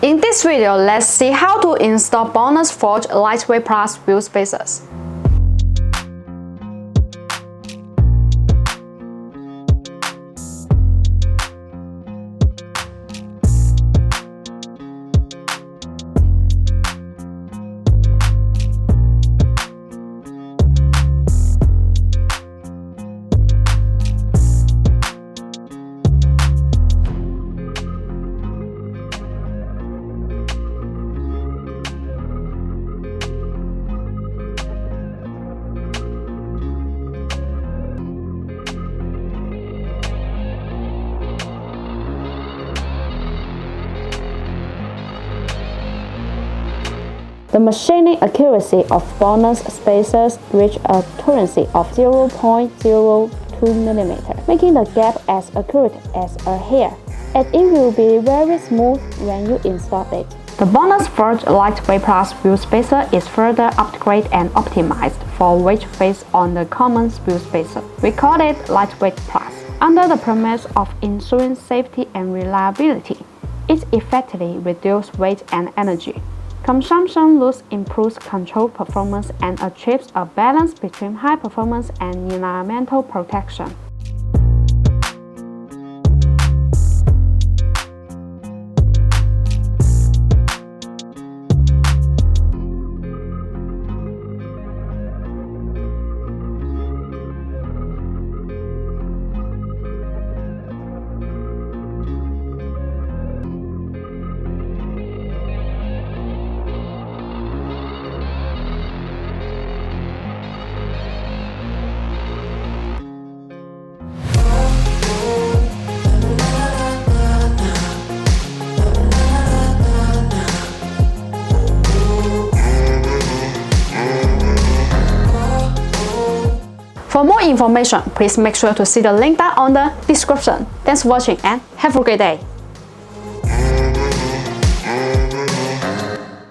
In this video, let's see how to install BONOSS Forge Lightweight Plus wheel spacers. The machining accuracy of BONOSS spacers reached a accuracy of 0.02 mm, making the gap as accurate as a hair, and it will be very smooth when you install it. The BONOSS Forge Lightweight Plus wheel spacer is further upgraded and optimized for weight based on the common wheel spacer. We call it Lightweight Plus. Under the premise of ensuring safety and reliability, it effectively reduces weight and energy consumption, thus improves control performance and achieves a balance between high performance and environmental protection. For more information, please make sure to see the link down on the description. Thanks for watching and have a great day.